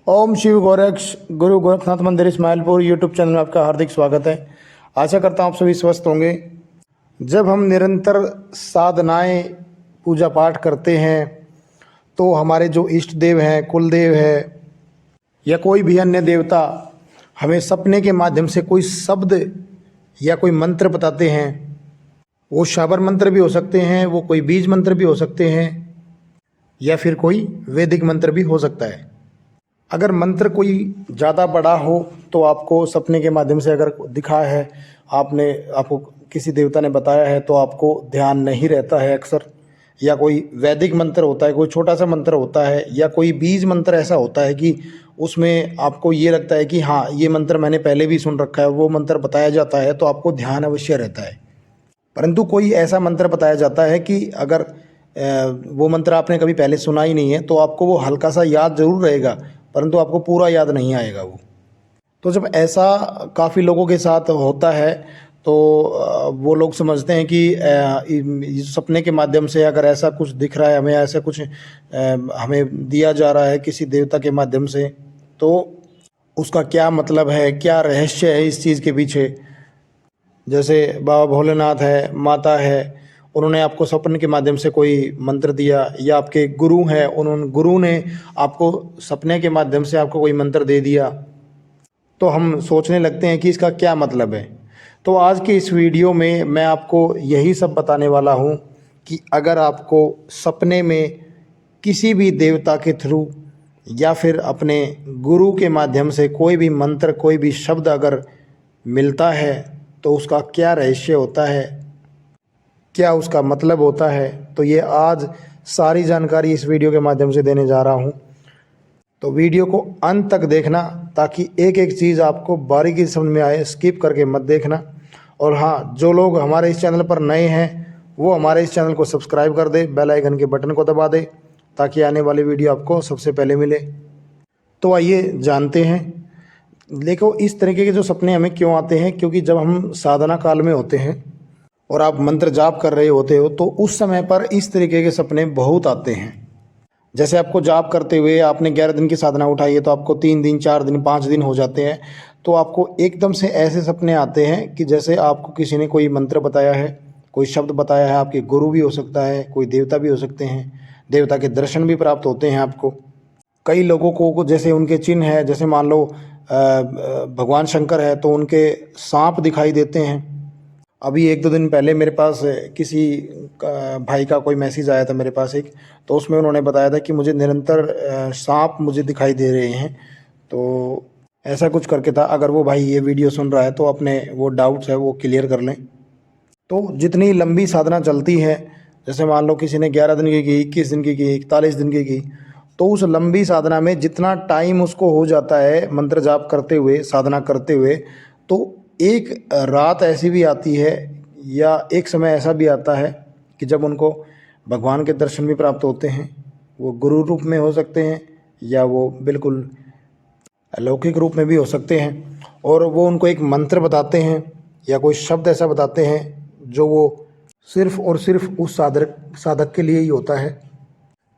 ओम शिव गोरक्ष गुरु गोरखनाथ मंदिर Ismailpur YouTube channel में आपका हार्दिक स्वागत है। आशा करता हूँ आप सभी स्वस्थ होंगे। जब हम निरंतर साधनाएं पूजा पाठ करते हैं तो हमारे जो इष्ट देव हैं, कुल देव है या कोई भी अन्य देवता हमें सपने के माध्यम से कोई शब्द या कोई मंत्र बताते हैं। वो शाबर मंत्र भी हो सकते हैं, वो कोई बीज मंत्र भी हो सकते हैं या फिर कोई वैदिक मंत्र भी हो सकता है। अगर मंत्र कोई ज़्यादा बड़ा हो तो आपको सपने के माध्यम से अगर दिखा है, आपको किसी देवता ने बताया है तो आपको ध्यान नहीं रहता है अक्सर। या कोई वैदिक मंत्र होता है, कोई छोटा सा मंत्र होता है या कोई बीज मंत्र ऐसा होता है कि उसमें आपको ये लगता है कि हाँ ये मंत्र मैंने पहले भी सुन रखा है, वो मंत्र बताया जाता है तो आपको ध्यान अवश्य रहता है। परंतु कोई ऐसा मंत्र बताया जाता है कि अगर वो मंत्र आपने कभी पहले सुना ही नहीं है तो आपको वो हल्का सा याद ज़रूर रहेगा, परंतु आपको पूरा याद नहीं आएगा वो। तो जब ऐसा काफ़ी लोगों के साथ होता है तो वो लोग समझते हैं कि इस सपने के माध्यम से अगर ऐसा कुछ दिख रहा है हमें, ऐसा कुछ हमें दिया जा रहा है किसी देवता के माध्यम से, तो उसका क्या मतलब है, क्या रहस्य है इस चीज़ के पीछे। जैसे बाबा भोलेनाथ है, माता है, उन्होंने आपको सपने के माध्यम से कोई मंत्र दिया, या आपके गुरु हैं, गुरु ने आपको सपने के माध्यम से आपको कोई मंत्र दे दिया, तो हम सोचने लगते हैं कि इसका क्या मतलब है। तो आज के इस वीडियो में मैं आपको यही सब बताने वाला हूँ कि अगर आपको सपने में किसी भी देवता के थ्रू या फिर अपने गुरु के माध्यम से कोई भी मंत्र, कोई भी शब्द अगर मिलता है तो उसका क्या रहस्य होता है, क्या उसका मतलब होता है। तो ये आज सारी जानकारी इस वीडियो के माध्यम से देने जा रहा हूँ। तो वीडियो को अंत तक देखना ताकि एक एक चीज़ आपको बारीकी से समझ में आए, स्किप करके मत देखना। और हाँ, जो लोग हमारे इस चैनल पर नए हैं वो हमारे इस चैनल को सब्सक्राइब कर दे, बेल आइकन के बटन को दबा दे ताकि आने वाली वीडियो आपको सबसे पहले मिले। तो आइए जानते हैं। देखो, इस तरीके के जो सपने हमें क्यों आते हैं, क्योंकि जब हम साधना काल में होते हैं और आप मंत्र जाप कर रहे होते हो तो उस समय पर इस तरीके के सपने बहुत आते हैं। जैसे आपको जाप करते हुए आपने 11 दिन की साधना उठाई है तो आपको 3 दिन, 4 दिन, 5 दिन हो जाते हैं, तो आपको एकदम से ऐसे सपने आते हैं कि जैसे आपको किसी ने कोई मंत्र बताया है, कोई शब्द बताया है। आपके गुरु भी हो सकता है, कोई देवता भी हो सकते हैं, देवता के दर्शन भी प्राप्त होते हैं आपको। कई लोगों को जैसे उनके चिन्ह है, जैसे मान लो भगवान शंकर है तो उनके सांप दिखाई देते हैं। अभी 1-2 दिन पहले मेरे पास किसी भाई का कोई मैसेज आया था मेरे पास एक, तो उसमें उन्होंने बताया था कि मुझे निरंतर सांप मुझे दिखाई दे रहे हैं। तो ऐसा कुछ करके था। अगर वो भाई ये वीडियो सुन रहा है तो अपने वो डाउट्स है वो क्लियर कर लें। तो जितनी लंबी साधना चलती है, जैसे मान लो किसी ने 11 दिन की 21 दिन की 41 दिन की, तो उस लंबी साधना में जितना टाइम उसको हो जाता है मंत्र जाप करते हुए, साधना करते हुए, तो एक रात ऐसी भी आती है या एक समय ऐसा भी आता है कि जब उनको भगवान के दर्शन भी प्राप्त होते हैं। वो गुरु रूप में हो सकते हैं या वो बिल्कुल अलौकिक रूप में भी हो सकते हैं, और वो उनको एक मंत्र बताते हैं या कोई शब्द ऐसा बताते हैं जो वो सिर्फ और सिर्फ उस साधक के लिए ही होता है।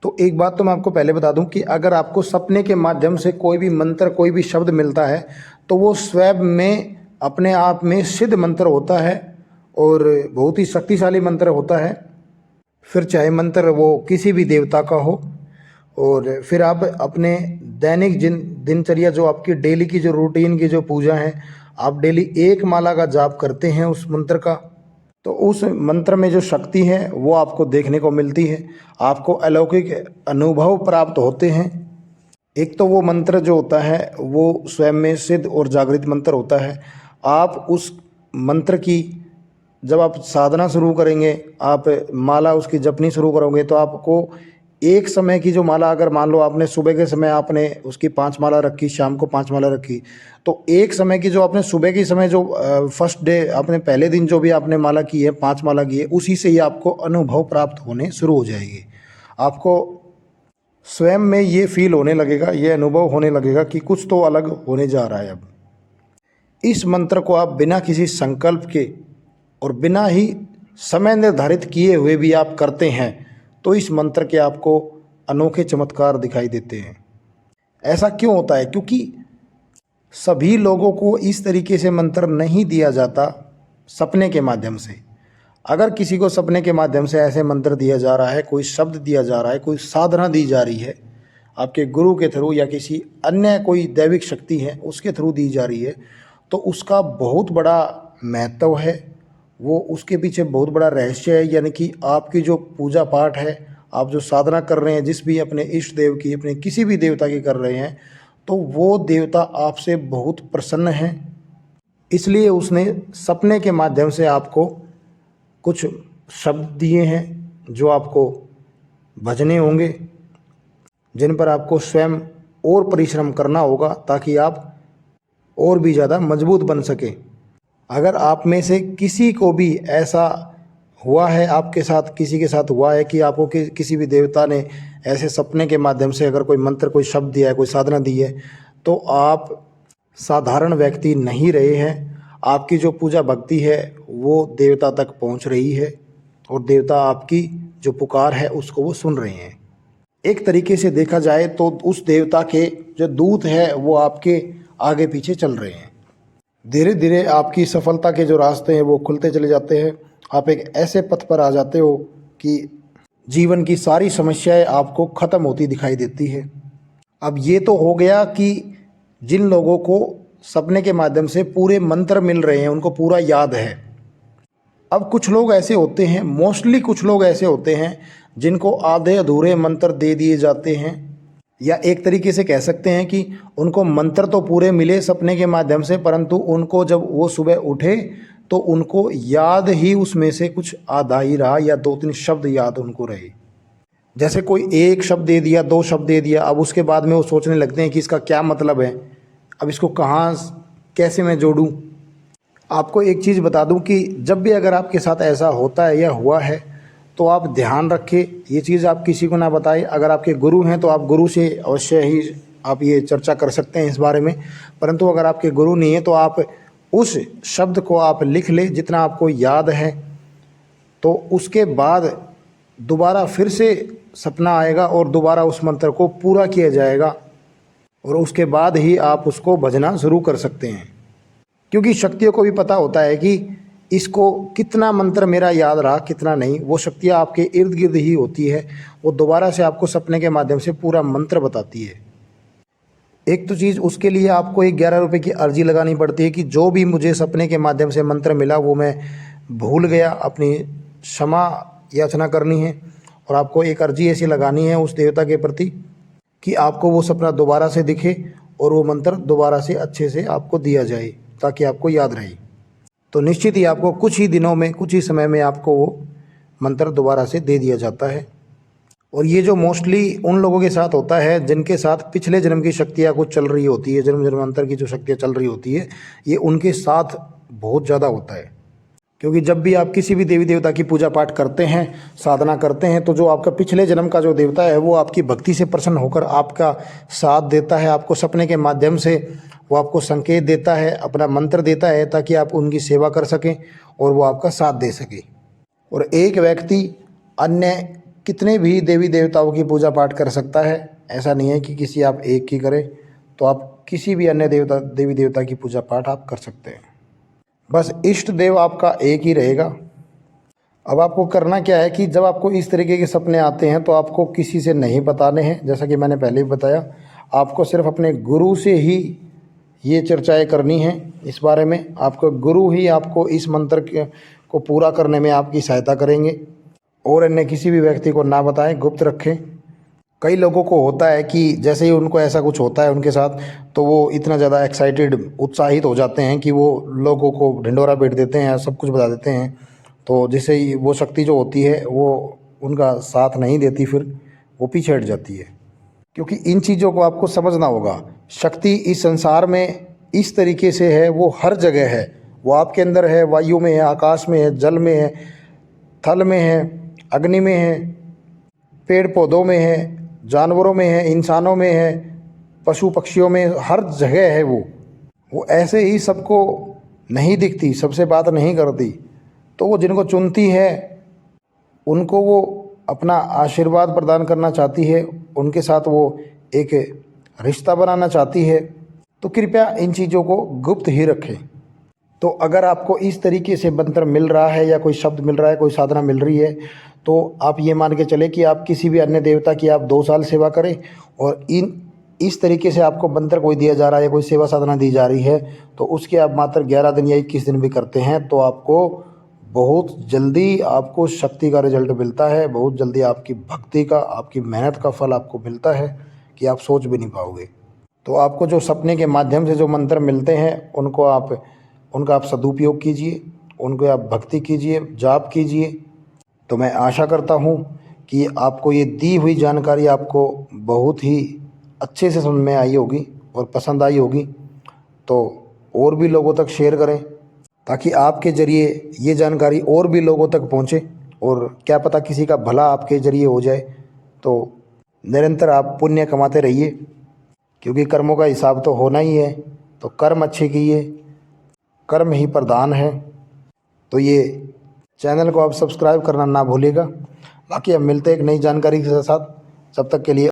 तो एक बात तो मैं आपको पहले बता दूं कि अगर आपको सपने के माध्यम से कोई भी मंत्र, कोई भी शब्द मिलता है तो वो स्वयं में अपने आप में सिद्ध मंत्र होता है और बहुत ही शक्तिशाली मंत्र होता है। फिर चाहे मंत्र वो किसी भी देवता का हो, और फिर आप अपने दैनिक दिनचर्या, जो आपकी डेली की जो रूटीन की जो पूजा है, आप डेली 1 माला का जाप करते हैं उस मंत्र का, तो उस मंत्र में जो शक्ति है वो आपको देखने को मिलती है। आपको अलौकिक अनुभव प्राप्त होते हैं। एक तो वो मंत्र जो होता है वो स्वयं में सिद्ध और जागृत मंत्र होता है। आप उस मंत्र की जब आप साधना शुरू करेंगे, आप माला उसकी जपनी शुरू करोगे, तो आपको एक समय की जो माला, अगर मान लो आपने सुबह के समय आपने उसकी 5 माला रखी, शाम को 5 माला रखी, तो एक समय की जो आपने सुबह के समय जो फर्स्ट डे आपने पहले दिन जो भी आपने माला की है, 5 माला की है, उसी से ही आपको अनुभव प्राप्त होने शुरू हो जाएगी। आपको स्वयं में ये फील होने लगेगा, ये अनुभव होने लगेगा कि कुछ तो अलग होने जा रहा है। अब इस मंत्र को आप बिना किसी संकल्प के और बिना ही समय निर्धारित किए हुए भी आप करते हैं तो इस मंत्र के आपको अनोखे चमत्कार दिखाई देते हैं। ऐसा क्यों होता है? क्योंकि सभी लोगों को इस तरीके से मंत्र नहीं दिया जाता सपने के माध्यम से। अगर किसी को सपने के माध्यम से ऐसे मंत्र दिया जा रहा है, कोई शब्द दिया जा रहा है, कोई साधना दी जा रही है आपके गुरु के थ्रू या किसी अन्य कोई दैविक शक्ति है उसके थ्रू दी जा रही है, तो उसका बहुत बड़ा महत्व है, वो उसके पीछे बहुत बड़ा रहस्य है। यानी कि आपकी जो पूजा पाठ है, आप जो साधना कर रहे हैं, जिस भी अपने इष्ट देव की, अपने किसी भी देवता की कर रहे हैं, तो वो देवता आपसे बहुत प्रसन्न है। इसलिए उसने सपने के माध्यम से आपको कुछ शब्द दिए हैं जो आपको भजने होंगे, जिन पर आपको स्वयं और परिश्रम करना होगा ताकि आप और भी ज़्यादा मजबूत बन सके। अगर आप में से किसी को भी ऐसा हुआ है, आपके साथ किसी के साथ हुआ है कि आपको किसी भी देवता ने ऐसे सपने के माध्यम से अगर कोई मंत्र, कोई शब्द दिया है, कोई साधना दी है, तो आप साधारण व्यक्ति नहीं रहे हैं। आपकी जो पूजा भक्ति है वो देवता तक पहुंच रही है और देवता आपकी जो पुकार है उसको वो सुन रहे हैं। एक तरीके से देखा जाए तो उस देवता के जो दूत है वो आपके आगे पीछे चल रहे हैं। धीरे धीरे आपकी सफलता के जो रास्ते हैं वो खुलते चले जाते हैं। आप एक ऐसे पथ पर आ जाते हो कि जीवन की सारी समस्याएं आपको ख़त्म होती दिखाई देती है। अब ये तो हो गया कि जिन लोगों को सपने के माध्यम से पूरे मंत्र मिल रहे हैं, उनको पूरा याद है। अब कुछ लोग ऐसे होते हैं, मोस्टली कुछ लोग ऐसे होते हैं जिनको आधे अधूरे मंत्र दे दिए जाते हैं, या एक तरीके से कह सकते हैं कि उनको मंत्र तो पूरे मिले सपने के माध्यम से, परंतु उनको जब वो सुबह उठे तो उनको याद ही उसमें से कुछ आधा ही रहा, या 2-3 शब्द याद उनको रहे। जैसे कोई एक शब्द दे दिया, 2 शब्द दे दिया, अब उसके बाद में वो सोचने लगते हैं कि इसका क्या मतलब है, अब इसको कहाँ कैसे मैं जोड़ूं। आपको एक चीज़ बता दूं कि जब भी अगर आपके साथ ऐसा होता है या हुआ है तो आप ध्यान रखें, ये चीज़ आप किसी को ना बताएं। अगर आपके गुरु हैं तो आप गुरु से अवश्य ही आप ये चर्चा कर सकते हैं इस बारे में, परंतु अगर आपके गुरु नहीं है तो आप उस शब्द को आप लिख लें जितना आपको याद है, तो उसके बाद दोबारा फिर से सपना आएगा और दोबारा उस मंत्र को पूरा किया जाएगा और उसके बाद ही आप उसको भजना शुरू कर सकते हैं। क्योंकि शक्तियों को भी पता होता है कि इसको कितना मंत्र मेरा याद रहा, कितना नहीं। वो शक्तियाँ आपके इर्द गिर्द ही होती है, वो दोबारा से आपको सपने के माध्यम से पूरा मंत्र बताती है। एक तो चीज़, उसके लिए आपको एक 11 रुपये की अर्जी लगानी पड़ती है कि जो भी मुझे सपने के माध्यम से मंत्र मिला वो मैं भूल गया, अपनी क्षमा याचना करनी है। और आपको एक अर्जी ऐसी लगानी है उस देवता के प्रति कि आपको वो सपना दोबारा से दिखे और वो मंत्र दोबारा से अच्छे से आपको दिया जाए ताकि आपको याद रहे। तो निश्चित ही आपको कुछ ही दिनों में, कुछ ही समय में आपको वो मंत्र दोबारा से दे दिया जाता है। और ये जो मोस्टली उन लोगों के साथ होता है जिनके साथ पिछले जन्म की शक्तियाँ कुछ चल रही होती है, जन्म जन्मांतर की जो शक्तियाँ चल रही होती है, ये उनके साथ बहुत ज़्यादा होता है। क्योंकि जब भी आप किसी भी देवी देवता की पूजा पाठ करते हैं, साधना करते हैं, तो जो आपका पिछले जन्म का जो देवता है वो आपकी भक्ति से प्रसन्न होकर आपका साथ देता है। आपको सपने के माध्यम से वो आपको संकेत देता है, अपना मंत्र देता है ताकि आप उनकी सेवा कर सकें और वो आपका साथ दे सके। और एक व्यक्ति अन्य कितने भी देवी देवताओं की पूजा पाठ कर सकता है, ऐसा नहीं है कि किसी आप एक की करें, तो आप किसी भी अन्य देवी देवता की पूजा पाठ आप कर सकते हैं। बस इष्ट देव आपका एक ही रहेगा। अब आपको करना क्या है कि जब आपको इस तरीके के सपने आते हैं तो आपको किसी से नहीं बताने हैं, जैसा कि मैंने पहले भी बताया। आपको सिर्फ अपने गुरु से ही ये चर्चाएं करनी है इस बारे में। आपको गुरु ही आपको इस मंत्र को पूरा करने में आपकी सहायता करेंगे, और अन्य किसी भी व्यक्ति को ना बताएं, गुप्त रखें। कई लोगों को होता है कि जैसे ही उनको ऐसा कुछ होता है उनके साथ, तो वो इतना ज़्यादा एक्साइटेड, उत्साहित हो जाते हैं कि वो लोगों को ढिंढोरा पीट देते हैं, सब कुछ बता देते हैं। तो जिससे वो शक्ति जो होती है वो उनका साथ नहीं देती, फिर वो पीछे हट जाती है। क्योंकि इन चीज़ों को आपको समझना होगा। शक्ति इस संसार में इस तरीके से है, वो हर जगह है। वो आपके अंदर है, वायु में है, आकाश में है, जल में है, थल में है, अग्नि में है, पेड़ पौधों में है, जानवरों में है, इंसानों में है, पशु पक्षियों में, हर जगह है वो ऐसे ही सबको नहीं दिखती, सबसे बात नहीं करती। तो वो जिनको चुनती है उनको वो अपना आशीर्वाद प्रदान करना चाहती है, उनके साथ वो एक रिश्ता बनाना चाहती है तो कृपया इन चीज़ों को गुप्त ही रखें। तो अगर आपको इस तरीके से मंत्र मिल रहा है या कोई शब्द मिल रहा है, कोई साधना मिल रही है, तो आप ये मान के चले कि आप किसी भी अन्य देवता की आप 2 साल सेवा करें और इस तरीके से आपको मंत्र कोई दिया जा रहा है या कोई सेवा साधना दी जा रही है, तो उसके आप मात्र 11 दिन या 21 दिन भी करते हैं तो आपको बहुत जल्दी आपको शक्ति का रिजल्ट मिलता है, बहुत जल्दी आपकी भक्ति का, आपकी मेहनत का फल आपको मिलता है कि आप सोच भी नहीं पाओगे। तो आपको जो सपने के माध्यम से जो मंत्र मिलते हैं उनका आप सदुपयोग कीजिए, उनको आप भक्ति कीजिए, जाप कीजिए। तो मैं आशा करता हूँ कि आपको ये दी हुई जानकारी आपको बहुत ही अच्छे से समझ में आई होगी और पसंद आई होगी। तो और भी लोगों तक शेयर करें ताकि आपके ज़रिए ये जानकारी और भी लोगों तक पहुँचे और क्या पता किसी का भला आपके ज़रिए हो जाए। तो निरंतर आप पुण्य कमाते रहिए क्योंकि कर्मों का हिसाब तो होना ही है। तो कर्म अच्छे कीजिए, कर्म ही प्रधान है। तो ये चैनल को आप सब्सक्राइब करना ना भूलिएगा। बाकी अब मिलते हैं एक नई जानकारी के साथ, जब तक के लिए